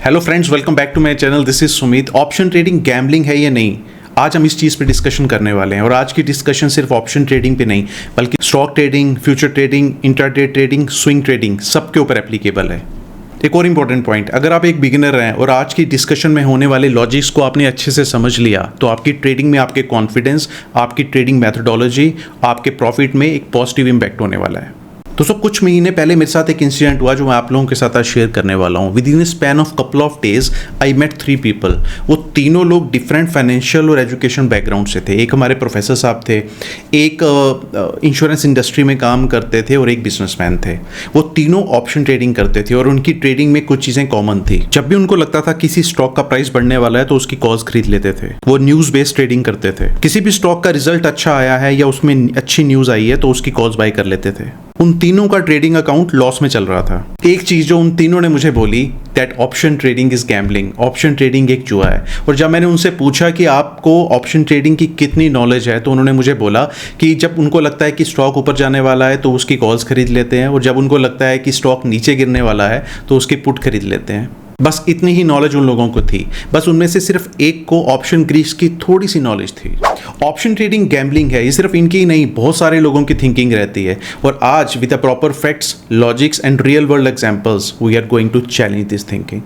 Hello friends, welcome back to my channel. This is Sumit. Option trading gambling है या नहीं, आज हम इस चीज़ पे डिस्कशन करने वाले हैं। और आज की डिस्कशन सिर्फ ऑप्शन ट्रेडिंग पे नहीं, बल्कि stock trading, future trading, intraday trading, swing trading, सबके ऊपर एप्लीकेबल है। एक और इम्पॉर्टेंट पॉइंट, अगर आप एक बिगिनर हैं और आज की डिस्कशन में होने वाले लॉजिक्स को आपने अच्छे से समझ लिया, तो आपकी ट्रेडिंग में आपके कॉन्फिडेंस, आपकी ट्रेडिंग मैथडोलॉजी, आपके प्रॉफिट में एक पॉजिटिव इम्पैक्ट होने वाला है। दोस्तों, कुछ महीने पहले मेरे साथ एक इंसिडेंट हुआ जो मैं आप लोगों के साथ आज शेयर करने वाला हूँ। Within span of couple of days I met 3 people. वो तीनों लोग डिफरेंट फाइनेंशियल और एजुकेशन बैकग्राउंड से थे। एक हमारे प्रोफेसर साहब थे, एक इंश्योरेंस इंडस्ट्री में काम करते थे और एक बिजनेसमैन थे। वो तीनों ऑप्शन ट्रेडिंग करते थे और उनकी ट्रेडिंग में कुछ चीज़ें कॉमन थी। जब भी उनको लगता था किसी स्टॉक का प्राइस बढ़ने वाला है तो उसकी कॉल्स खरीद लेते थे। वो न्यूज़ बेस्ड ट्रेडिंग करते थे। किसी भी स्टॉक का रिजल्ट अच्छा आया है या उसमें अच्छी न्यूज़ आई है तो उसकी कॉल्स बाय कर लेते थे। उन तीनों का ट्रेडिंग अकाउंट लॉस में चल रहा था। एक चीज जो उन तीनों ने मुझे बोली, that option trading is gambling. Option trading एक जुआ है। और जब मैंने उनसे पूछा कि आपको ऑप्शन ट्रेडिंग की कितनी नॉलेज है, तो उन्होंने मुझे बोला कि जब उनको लगता है कि स्टॉक ऊपर जाने वाला है तो उसकी कॉल्स खरीद लेते हैं, और जब उनको लगता है कि स्टॉक नीचे गिरने वाला है तो उसकी पुट खरीद लेते हैं। बस इतनी ही नॉलेज उन लोगों को थी। बस उनमें से सिर्फ एक को ऑप्शन ग्रीस की थोड़ी सी नॉलेज थी। ऑप्शन ट्रेडिंग गैम्बलिंग है, ये सिर्फ इनकी ही नहीं, बहुत सारे लोगों की थिंकिंग रहती है। और आज with the proper facts, logics and real world examples we are going to challenge this thinking.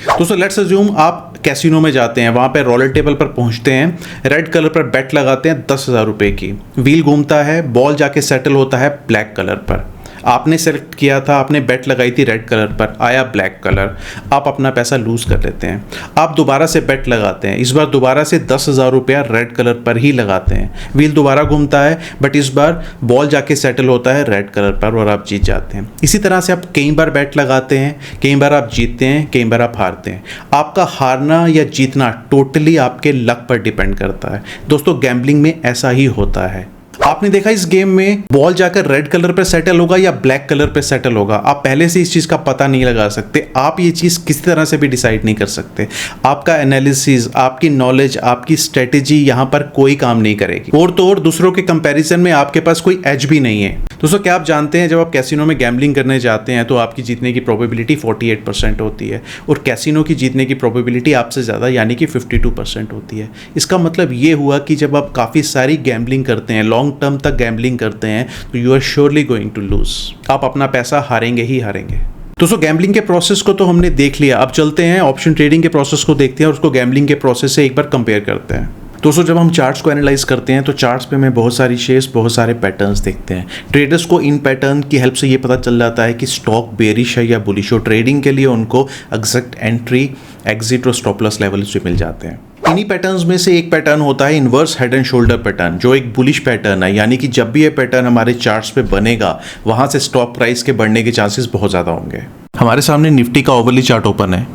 दोस्तों, लेट्स अज्यूम आप कैसीनो में जाते हैं, वहाँ पे रोलर टेबल पर पहुँचते हैं, रेड कलर पर बेट लगाते हैं 10,000 रुपये की। व्हील घूमता है, बॉल जाके सेटल होता है ब्लैक कलर पर। आपने सेलेक्ट किया था, आपने बेट लगाई थी रेड कलर पर, आया ब्लैक कलर। आप अपना पैसा लूज कर लेते हैं। आप दोबारा से बेट लगाते हैं, इस बार दोबारा से 10,000 रुपया रेड कलर पर ही लगाते हैं। व्हील दोबारा घूमता है, बट इस बार बॉल जाके सेटल होता है रेड कलर पर और आप जीत जाते हैं। इसी तरह से आप कई बार बेट लगाते हैं, कई बार आप जीतते हैं, कई बार आप हारते हैं। आपका हारना या जीतना टोटली आपके लक पर डिपेंड करता है। दोस्तों, गैम्बलिंग में ऐसा ही होता है। आपने देखा इस गेम में बॉल जाकर रेड कलर पर सेटल होगा या ब्लैक कलर पर सेटल होगा, आप पहले से इस चीज़ का पता नहीं लगा सकते। आप ये चीज़ किसी तरह से भी डिसाइड नहीं कर सकते। आपका एनालिसिस, आपकी नॉलेज, आपकी स्ट्रेटेजी यहाँ पर कोई काम नहीं करेगी। और तो और दूसरों के कंपैरिजन में आपके पास कोई एज भी नहीं है। दोस्तों, क्या आप जानते हैं जब आप कैसीनो में गैम्बलिंग करने जाते हैं तो आपकी जीतने की प्रोबेबिलिटी 48% होती है, और कैसीनो की जीतने की प्रोबेबिलिटी आपसे ज़्यादा यानी कि 52% होती है। इसका मतलब ये हुआ कि जब आप काफ़ी सारी गैम्बलिंग करते हैं, लॉन्ग टर्म तक गैम्बलिंग करते हैं, तो you are surely going to lose. आप अपना पैसा हारेंगे ही हारेंगे। दोस्तों, गैम्बलिंग के प्रोसेस को तो हमने देख लिया, अब चलते हैं ऑप्शन ट्रेडिंग के प्रोसेस को देखते हैं और उसको गैम्बलिंग के प्रोसेस से एक बार कंपेयर करते हैं। दोस्तों, जब हम चार्ट्स को एनालाइज करते हैं तो चार्ट्स पे हमें बहुत सारी शेयर्स, बहुत सारे पैटर्न्स देखते हैं। ट्रेडर्स को इन पैटर्न की हेल्प से ये पता चल जाता है कि स्टॉक बेरिश है या बुलिश हो। ट्रेडिंग के लिए उनको एग्जैक्ट एंट्री, एग्जिट और स्टॉप लॉस लेवल से मिल जाते हैं। इन्हीं पैटर्न्स में से एक पैटर्न होता है inverse head and shoulder pattern, जो एक बुलिश पैटर्न है। यानी कि जब भी ये पैटर्न हमारे चार्ट्स पे बनेगा, वहां से स्टॉक प्राइस के बढ़ने के चांसेस बहुत ज़्यादा होंगे। हमारे सामने निफ्टी का ओवरली चार्ट ओपन है।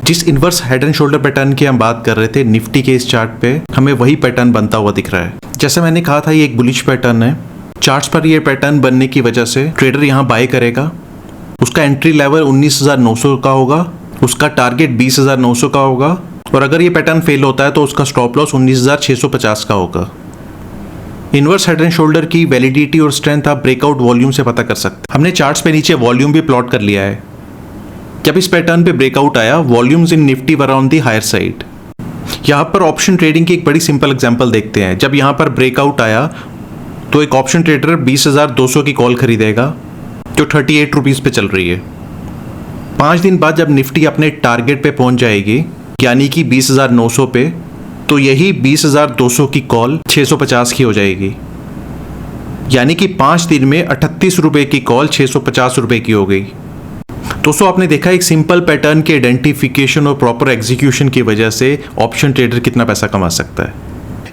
जिस inverse head and shoulder pattern की हम बात कर रहे थे, निफ्टी के इस चार्ट पे हमें वही पैटर्न बनता हुआ दिख रहा है। जैसे मैंने कहा था, ये एक बुलिश पैटर्न है। चार्ट्स पर ये पैटर्न बनने की वजह से ट्रेडर यहाँ बाय करेगा। उसका एंट्री लेवल 19,900 का होगा, उसका टारगेट 20,900 का होगा, और अगर ये पैटर्न फेल होता है तो उसका स्टॉप लॉस 19,650 का होगा। इन्वर्स हेड एंड शोल्डर की वैलिडिटी और स्ट्रेंथ आप ब्रेकआउट वॉल्यूम से पता कर सकते हैं। हमने चार्ट्स पे नीचे वॉल्यूम भी प्लॉट कर लिया है। जब इस पैटर्न पे ब्रेकआउट आया, volumes in Nifty were on the higher side. यहाँ पर ऑप्शन ट्रेडिंग की एक बड़ी सिंपल एग्जांपल देखते हैं। जब यहाँ पर ब्रेकआउट आया तो एक ऑप्शन ट्रेडर 20,200 की कॉल खरीदेगा जो 38 रुपीज़ पे चल रही है। 5 दिन बाद जब निफ्टी अपने टारगेट पे पहुंच जाएगी, यानी कि 20,900 पे, तो यही 20,200 की कॉल 650 की हो जाएगी। यानी कि 5 दिन में 38 रुपये की कॉल 650 रुपये की हो गई। दोस्तों, आपने देखा एक सिंपल पैटर्न के आइडेंटिफिकेशन और प्रॉपर एग्जीक्यूशन की वजह से ऑप्शन ट्रेडर कितना पैसा कमा सकता है।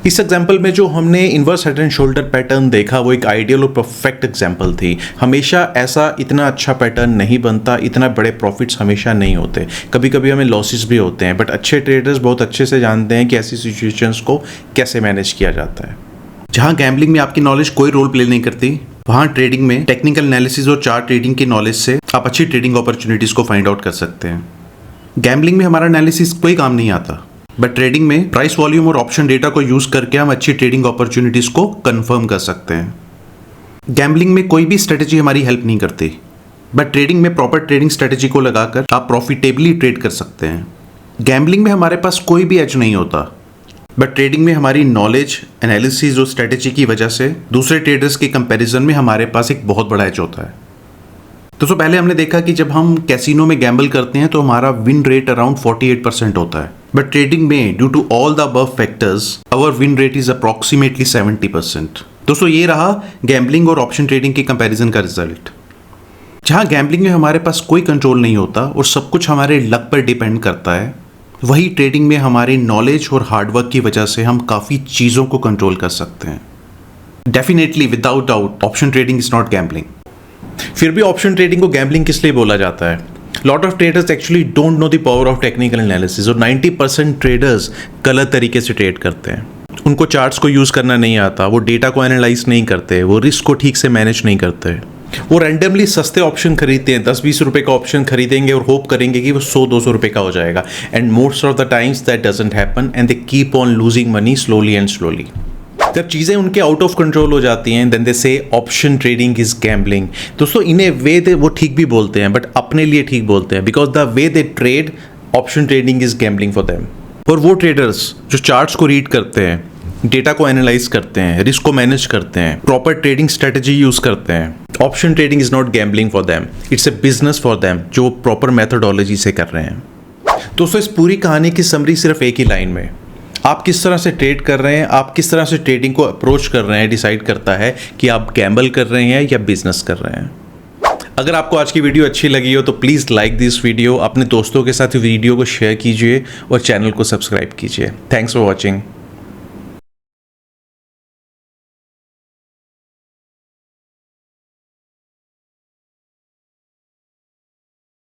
इस एग्जाम्पल में जो हमने inverse head and shoulder pattern देखा, वो एक आइडियल और परफेक्ट एग्जाम्पल थी। हमेशा ऐसा इतना अच्छा पैटर्न नहीं बनता, इतना बड़े प्रॉफिट्स हमेशा नहीं होते। कभी कभी हमें लॉसेस भी होते हैं, बट अच्छे ट्रेडर्स बहुत अच्छे से जानते हैं कि ऐसी सिचुएशंस को कैसे मैनेज किया जाता है। जहाँ गैम्बलिंग में आपकी नॉलेज कोई रोल प्ले नहीं करती, वहाँ ट्रेडिंग में टेक्निकल एनालिसिस और चार्ट ट्रेडिंग की नॉलेज से आप अच्छी ट्रेडिंग अपॉर्चुनिटीज़ को फाइंड आउट कर सकते हैं। गैम्बलिंग में हमारा एनालिसिस कोई काम नहीं आता, बट ट्रेडिंग में प्राइस वॉल्यूम और ऑप्शन डेटा को यूज करके हम अच्छी ट्रेडिंग अपॉर्चुनिटीज को कंफर्म कर सकते हैं। गैम्बलिंग में कोई भी स्ट्रेटेजी हमारी हेल्प नहीं करती। बट ट्रेडिंग में प्रॉपर ट्रेडिंग स्ट्रेटेजी को लगाकर आप प्रॉफिटेबली ट्रेड कर सकते हैं। गैम्बलिंग में हमारे पास कोई भी एज नहीं होता, बट ट्रेडिंग में हमारी नॉलेज, एनालिसिस और स्ट्रेटेजी की वजह से दूसरे ट्रेडर्स के कंपैरिजन में हमारे पास एक बहुत बड़ा एज होता है। दोस्तों पहले हमने देखा कि जब हम कैसीनो में गैम्बल करते हैं तो हमारा विन रेट अराउंड 48% होता है, बट ट्रेडिंग में due to all the above factors our win rate is approximately 70%। दोस्तों ये रहा गैम्बलिंग और ऑप्शन ट्रेडिंग के कंपैरिजन का रिजल्ट। जहां गैम्बलिंग में हमारे पास कोई कंट्रोल नहीं होता और सब कुछ हमारे लक पर डिपेंड करता है, वही ट्रेडिंग में हमारी नॉलेज और हार्डवर्क की वजह से हम काफ़ी चीज़ों को कंट्रोल कर सकते हैं। Definitely without doubt option trading is not gambling. फिर भी ऑप्शन ट्रेडिंग को गैम्बलिंग किस लिए बोला जाता है? Lot of traders actually don't know the power of technical analysis और 90% ट्रेडर्स गलत तरीके से ट्रेड करते हैं। उनको चार्ट्स को यूज़ करना नहीं आता, वो डेटा को एनालाइज नहीं करते, वो रिस्क को ठीक से मैनेज नहीं करते। वो रैंडमली सस्ते ऑप्शन खरीदते हैं, 10-20 रुपए का ऑप्शन खरीदेंगे और होप करेंगे कि वो 100-200 रुपए का हो जाएगा। And most of the times that doesn't happen and they keep on losing money slowly and slowly. जब चीज़ें उनके आउट ऑफ कंट्रोल हो जाती हैं देन दे से ऑप्शन ट्रेडिंग इज गैम्बलिंग। दोस्तों इन ए वे दे वो ठीक भी बोलते हैं, बट अपने लिए ठीक बोलते हैं, because the way they trade option trading is gambling for them. और वो ट्रेडर्स जो चार्ट्स को रीड करते हैं, डेटा को एनालाइज करते हैं, रिस्क को मैनेज करते हैं, प्रॉपर ट्रेडिंग स्ट्रेटेजी यूज करते हैं, option trading is not gambling for them, it's a business for them, जो प्रॉपर मेथोडोलॉजी से कर रहे हैं। दोस्तों इस पूरी कहानी की समरी सिर्फ एक ही लाइन में, आप किस तरह से ट्रेड कर रहे हैं, आप किस तरह से ट्रेडिंग को अप्रोच कर रहे हैं, डिसाइड करता है कि आप गैम्बल कर रहे हैं या बिजनेस कर रहे हैं। अगर आपको आज की वीडियो अच्छी लगी हो तो प्लीज़ लाइक दिस वीडियो, अपने दोस्तों के साथ वीडियो को शेयर कीजिए और चैनल को सब्सक्राइब कीजिए। Thanks for watching.